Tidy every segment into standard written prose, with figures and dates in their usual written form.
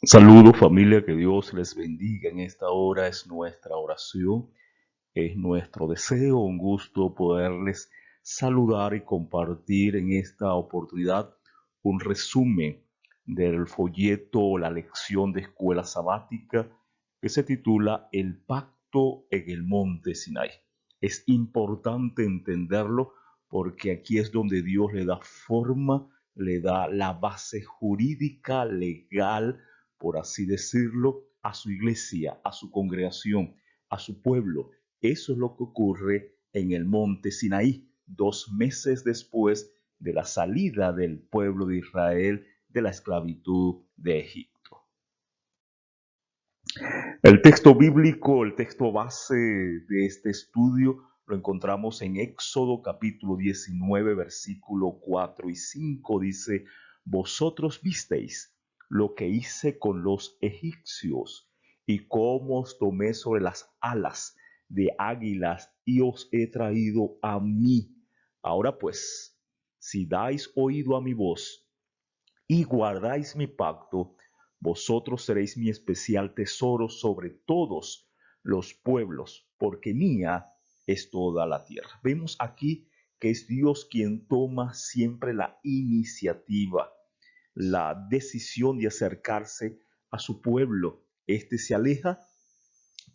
Saludos familia, que Dios les bendiga en esta hora, es nuestra oración, es nuestro deseo, un gusto poderles saludar y compartir en esta oportunidad un resumen del folleto o la lección de escuela sabática que se titula El pacto en el monte Sinai. Es importante entenderlo porque aquí es donde Dios le da forma, le da la base jurídica, legal, por así decirlo, a su iglesia, a su congregación, a su pueblo. Eso es lo que ocurre en el monte Sinaí, 2 meses después de la salida del pueblo de Israel de la esclavitud de Egipto. El texto bíblico, el texto base de este estudio, lo encontramos en Éxodo capítulo 19, versículo 4 y 5. Dice: Vosotros visteis lo que hice con los egipcios y cómo os tomé sobre las alas de águilas y os he traído a mí. Ahora pues, si dais oído a mi voz y guardáis mi pacto, vosotros seréis mi especial tesoro sobre todos los pueblos, porque mía es toda la tierra. Vemos aquí que es Dios quien toma siempre la iniciativa, la decisión de acercarse a su pueblo. Este se aleja,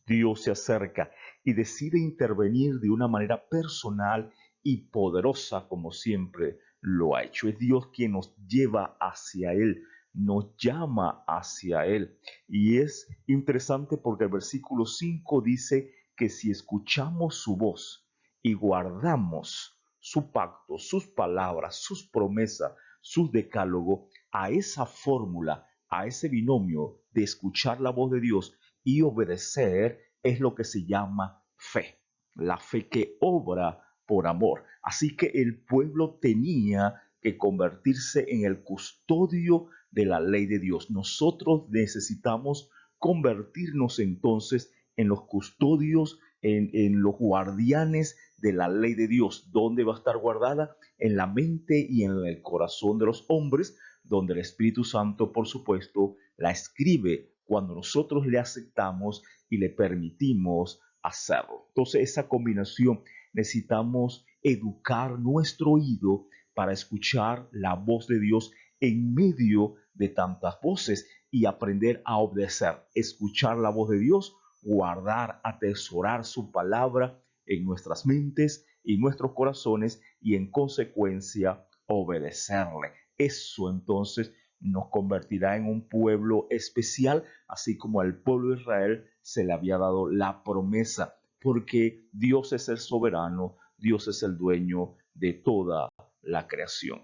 Dios se acerca y decide intervenir de una manera personal y poderosa, como siempre lo ha hecho. Es Dios quien nos lleva hacia Él, nos llama hacia Él. Y es interesante porque el versículo 5 dice que si escuchamos su voz y guardamos su pacto, sus palabras, sus promesas, sus decálogos, a esa fórmula, a ese binomio de escuchar la voz de Dios y obedecer, es lo que se llama fe, la fe que obra por amor. Así que el pueblo tenía que convertirse en el custodio de la ley de Dios. Nosotros necesitamos convertirnos entonces en los custodios, en los guardianes de la ley de Dios. ¿Dónde va a estar guardada? En la mente y en el corazón de los hombres, donde el Espíritu Santo, por supuesto, la escribe cuando nosotros le aceptamos y le permitimos hacerlo. Entonces, esa combinación, necesitamos educar nuestro oído para escuchar la voz de Dios en medio de tantas voces y aprender a obedecer, escuchar la voz de Dios, guardar, atesorar su palabra en nuestras mentes y nuestros corazones y en consecuencia obedecerle. Eso entonces nos convertirá en un pueblo especial, así como al pueblo de Israel se le había dado la promesa, porque Dios es el soberano, Dios es el dueño de toda la creación.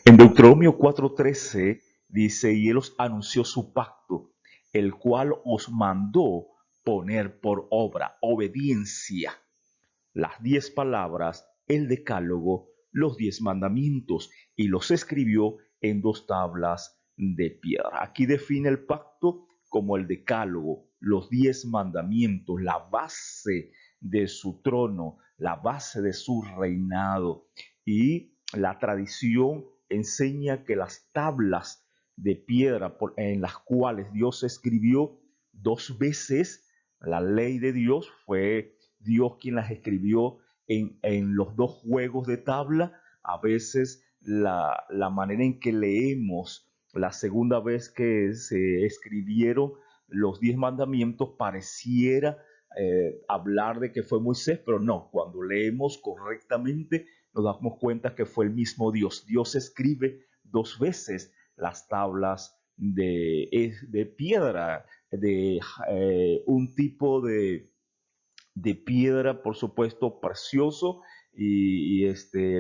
En Deuteronomio 4:13 dice: y él os anunció su pacto, el cual os mandó poner por obra, obediencia, las 10 palabras, el decálogo, los 10 mandamientos, y los escribió en 2 tablas de piedra. Aquí define el pacto como el decálogo, los 10 mandamientos, la base de su trono, la base de su reinado. Y la tradición enseña que las tablas de piedra en las cuales Dios escribió 2 veces la ley de Dios, fue Dios quien las escribió en los 2 juegos de tabla. A veces la manera en que leemos la segunda vez que se escribieron los 10 mandamientos pareciera hablar de que fue Moisés, pero no, cuando leemos correctamente nos damos cuenta que fue el mismo Dios. Dios escribe 2 veces las tablas de piedra, de un tipo de piedra, por supuesto, precioso y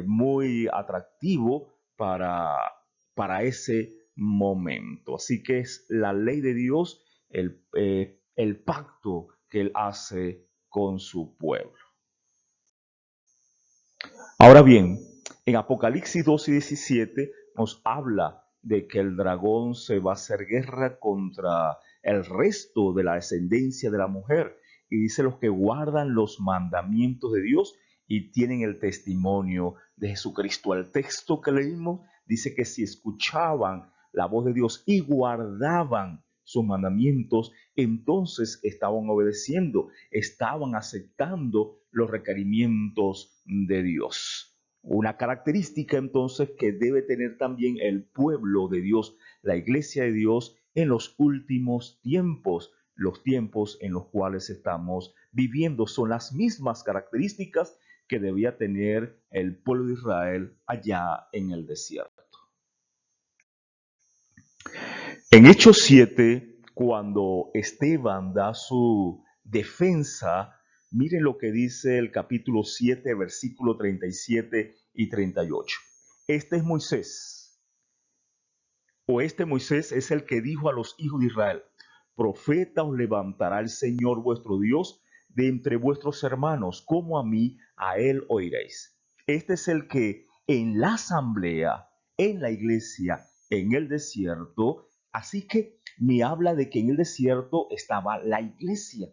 muy atractivo para ese momento. Así que es la ley de Dios, el pacto que Él hace con su pueblo. Ahora bien, en Apocalipsis 2:17 nos habla de que el dragón se va a hacer guerra contra el resto de la descendencia de la mujer. Y dice: los que guardan los mandamientos de Dios y tienen el testimonio de Jesucristo. El texto que leímos dice que si escuchaban la voz de Dios y guardaban sus mandamientos, entonces estaban obedeciendo, estaban aceptando los requerimientos de Dios. Una característica entonces que debe tener también el pueblo de Dios, la iglesia de Dios en los últimos tiempos, los tiempos en los cuales estamos viviendo, son las mismas características que debía tener el pueblo de Israel allá en el desierto. En Hechos 7, cuando Esteban da su defensa, miren lo que dice el capítulo 7, versículo 37 y 38. Este es Moisés, o este Moisés es el que dijo a los hijos de Israel: profeta os levantará el Señor vuestro Dios de entre vuestros hermanos, como a mí, a él oiréis. Este es el que en la asamblea, en la iglesia, en el desierto, así que me habla de que en el desierto estaba la iglesia,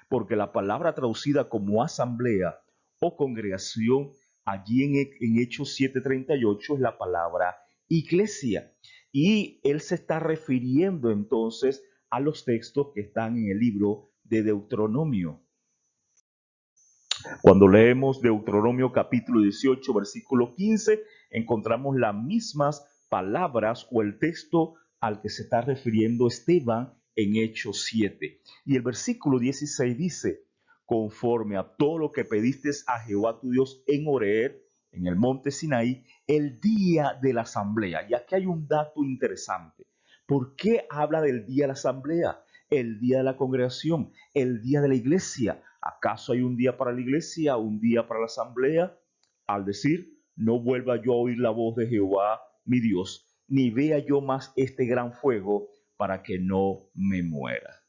porque la palabra traducida como asamblea o congregación allí en Hechos 7:38 es la palabra iglesia. Y él se está refiriendo entonces a los textos que están en el libro de Deuteronomio. Cuando leemos Deuteronomio capítulo 18, versículo 15, encontramos las mismas palabras o el texto al que se está refiriendo Esteban en Hechos 7. Y el versículo 16 dice: conforme a todo lo que pediste a Jehová tu Dios en Horeb, en el monte Sinaí, el día de la asamblea. Y aquí hay un dato interesante. ¿Por qué habla del día de la asamblea? El día de la congregación, el día de la iglesia. ¿Acaso hay un día para la iglesia, un día para la asamblea? Al decir: no vuelva yo a oír la voz de Jehová mi Dios, ni vea yo más este gran fuego, para que no me muera.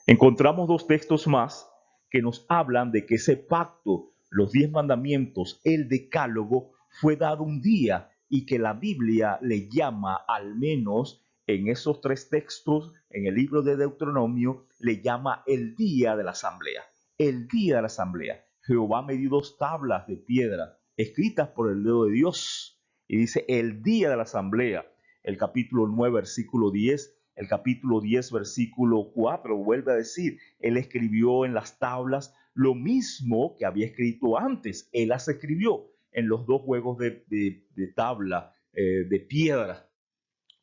Encontramos dos textos más que nos hablan de que ese pacto, los 10 mandamientos, el decálogo, fue dado un día y que la Biblia le llama, al menos en esos 3 textos, en el libro de Deuteronomio, le llama el día de la asamblea. El día de la asamblea. Jehová me dio 2 tablas de piedra escritas por el dedo de Dios. Y dice el día de la asamblea. El capítulo 9, versículo 10. El capítulo 10, versículo 4, vuelve a decir: él escribió en las tablas lo mismo que había escrito antes. Él las escribió en los 2 juegos de tabla, de piedra.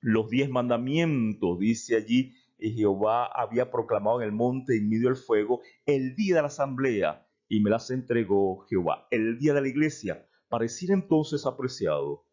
Los 10 mandamientos, dice allí, y Jehová había proclamado en el monte en medio del fuego el día de la asamblea, y me las entregó Jehová. El día de la iglesia. Pareciera entonces, apreciado,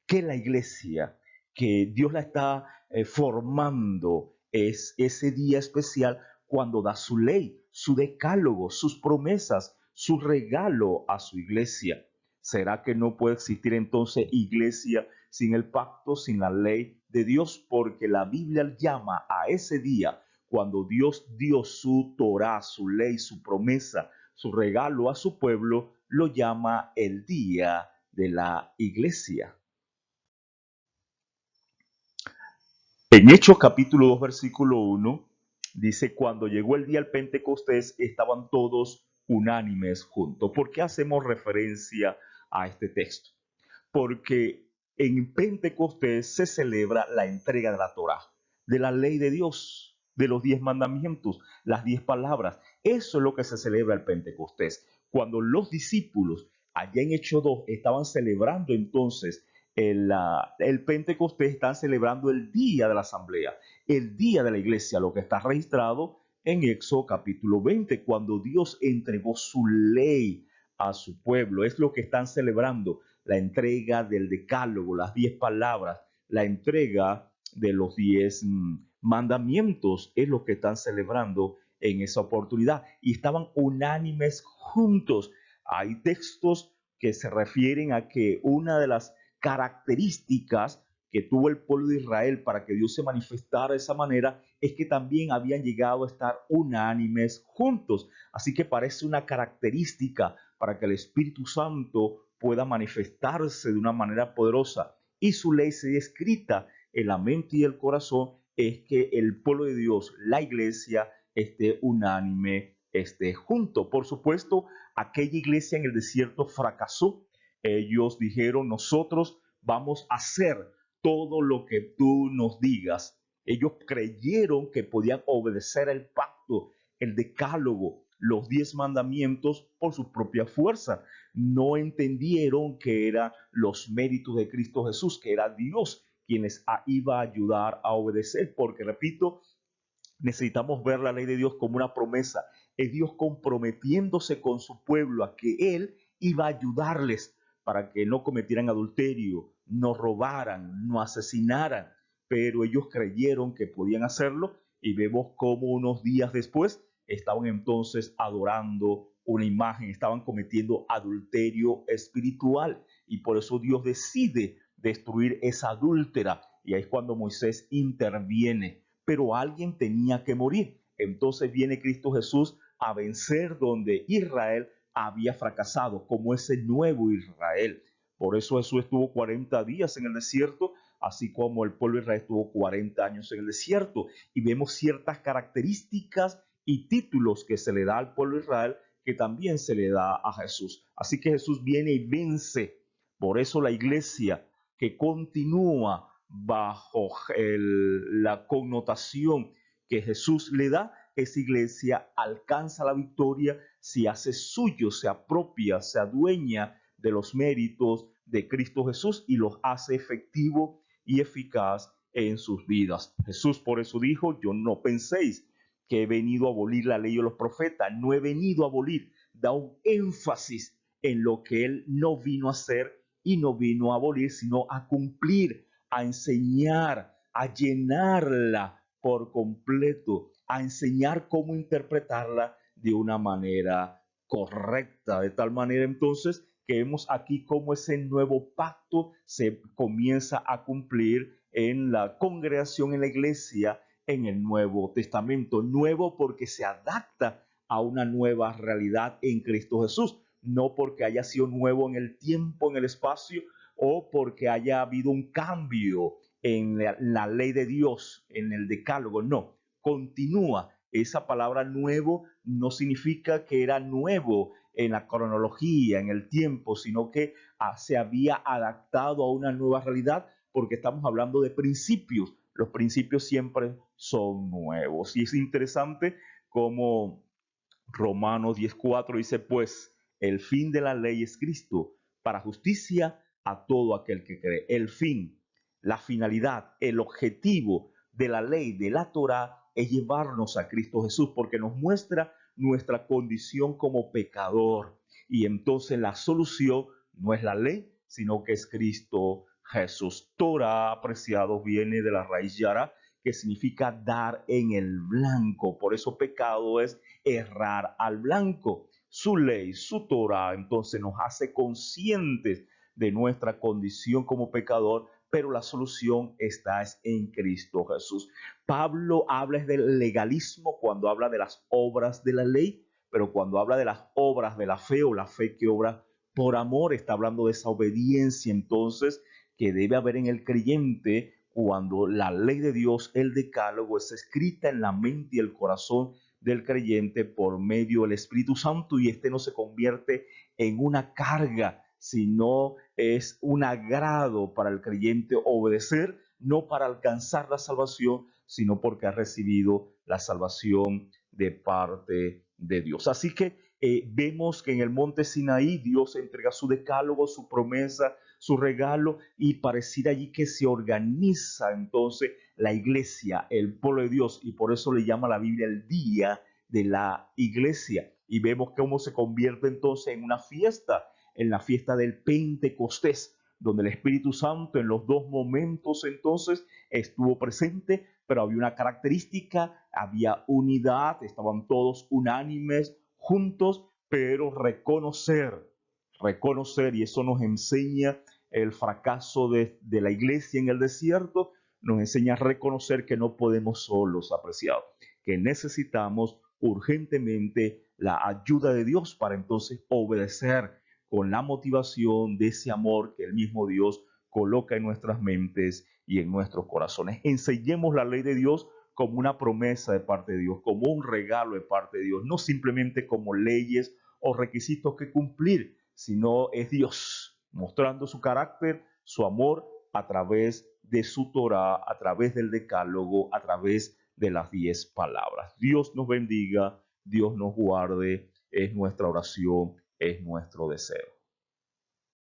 que la iglesia, que Dios la está formando, es ese día especial cuando da su ley, su decálogo, sus promesas, su regalo a su iglesia. ¿Será que no puede existir entonces iglesia sin el pacto, sin la ley de Dios? Porque la Biblia llama a ese día, cuando Dios dio su Torá, su ley, su promesa, su regalo a su pueblo, lo llama el día de la iglesia. En Hechos capítulo 2, versículo 1, dice: cuando llegó el día del Pentecostés, estaban todos unánimes juntos. ¿Por qué hacemos referencia a este texto? Porque en Pentecostés se celebra la entrega de la Torá, de la ley de Dios, de los 10 mandamientos, las 10 palabras. Eso es lo que se celebra el Pentecostés. Cuando los discípulos allá en Hechos 2 estaban celebrando entonces el Pentecostés, están celebrando el día de la asamblea, el día de la iglesia, lo que está registrado en Éxodo capítulo 20, cuando Dios entregó su ley a su pueblo. Es lo que están celebrando, la entrega del decálogo, las 10 palabras, la entrega de los 10 mandamientos, es lo que están celebrando en esa oportunidad. Y estaban unánimes juntos. Hay textos que se refieren a que una de las características que tuvo el pueblo de Israel para que Dios se manifestara de esa manera es que también habían llegado a estar unánimes juntos. Así que parece una característica para que el Espíritu Santo pueda manifestarse de una manera poderosa y su ley sea escrita en la mente y el corazón, es que el pueblo de Dios, la iglesia, esté unánime, esté junto. Por supuesto, aquella iglesia en el desierto fracasó. Ellos dijeron: nosotros vamos a hacer todo lo que tú nos digas. Ellos creyeron que podían obedecer el pacto, el decálogo, los 10 mandamientos por su propia fuerza. No entendieron que eran los méritos de Cristo Jesús, que era Dios quien les iba a ayudar a obedecer, porque repito, necesitamos ver la ley de Dios como una promesa. Es Dios comprometiéndose con su pueblo a que Él iba a ayudarles para que no cometieran adulterio, no robaran, no asesinaran. Pero ellos creyeron que podían hacerlo y vemos cómo unos días después estaban entonces adorando una imagen, estaban cometiendo adulterio espiritual. Y por eso Dios decide destruir esa adúltera. Y ahí es cuando Moisés interviene, pero alguien tenía que morir. Entonces viene Cristo Jesús a vencer donde Israel había fracasado, como ese nuevo Israel. Por eso Jesús estuvo 40 días en el desierto, así como el pueblo de Israel estuvo 40 años en el desierto. Y vemos ciertas características y títulos que se le da al pueblo de Israel que también se le da a Jesús. Así que Jesús viene y vence. Por eso la iglesia que continúa bajo la connotación que Jesús le da, esa iglesia alcanza la victoria si hace suyo, se apropia, se adueña de los méritos de Cristo Jesús y los hace efectivo y eficaz en sus vidas. Jesús por eso dijo: yo no penséis que he venido a abolir la ley o los profetas, no he venido a abolir, da un énfasis en lo que él no vino a hacer y no vino a abolir, sino a cumplir, a enseñar, a llenarla por completo, a enseñar cómo interpretarla de una manera correcta. De tal manera entonces que vemos aquí cómo ese nuevo pacto se comienza a cumplir en la congregación, en la iglesia, en el Nuevo Testamento. Nuevo porque se adapta a una nueva realidad en Cristo Jesús, no porque haya sido nuevo en el tiempo, en el espacio, o porque haya habido un cambio en la ley de Dios, en el decálogo. No, continúa. Esa palabra nuevo no significa que era nuevo en la cronología, en el tiempo, sino que se había adaptado a una nueva realidad, porque estamos hablando de principios. Los principios siempre son nuevos. Y es interesante como Romanos 10:4 dice: pues el fin de la ley es Cristo, para justicia a todo aquel que cree. El fin, la finalidad, el objetivo de la ley, de la Torá, es llevarnos a Cristo Jesús, porque nos muestra nuestra condición como pecador. Y entonces la solución no es la ley, sino que es Cristo Jesús. Torah, apreciados, viene de la raíz yara, que significa dar en el blanco. Por eso pecado es errar al blanco. Su ley, su Torah, entonces nos hace conscientes de nuestra condición como pecador, pero la solución está en Cristo Jesús. Pablo habla del legalismo cuando habla de las obras de la ley, pero cuando habla de las obras de la fe, o la fe que obra por amor, está hablando de esa obediencia entonces que debe haber en el creyente cuando la ley de Dios, el decálogo, es escrita en la mente y el corazón del creyente por medio del Espíritu Santo, y este no se convierte en una carga, sino es un agrado para el creyente obedecer, no para alcanzar la salvación, sino porque ha recibido la salvación de parte de Dios. Así que vemos que en el monte Sinaí Dios entrega su decálogo, su promesa, su regalo, y pareciera allí que se organiza entonces la iglesia, el pueblo de Dios, y por eso le llama la Biblia el día de la iglesia. Y vemos cómo se convierte entonces en una fiesta, en la fiesta del Pentecostés, donde el Espíritu Santo en los dos momentos entonces estuvo presente, pero había una característica: había unidad, estaban todos unánimes, juntos, pero reconocer, y eso nos enseña el fracaso de la iglesia en el desierto, nos enseña a reconocer que no podemos solos, apreciados, que necesitamos urgentemente la ayuda de Dios para entonces obedecer con la motivación de ese amor que el mismo Dios coloca en nuestras mentes y en nuestros corazones. Enseñemos la ley de Dios como una promesa de parte de Dios, como un regalo de parte de Dios, no simplemente como leyes o requisitos que cumplir, sino es Dios mostrando su carácter, su amor a través de su Torá, a través del Decálogo, a través de las 10 palabras. Dios nos bendiga, Dios nos guarde, es nuestra oración, es nuestro deseo.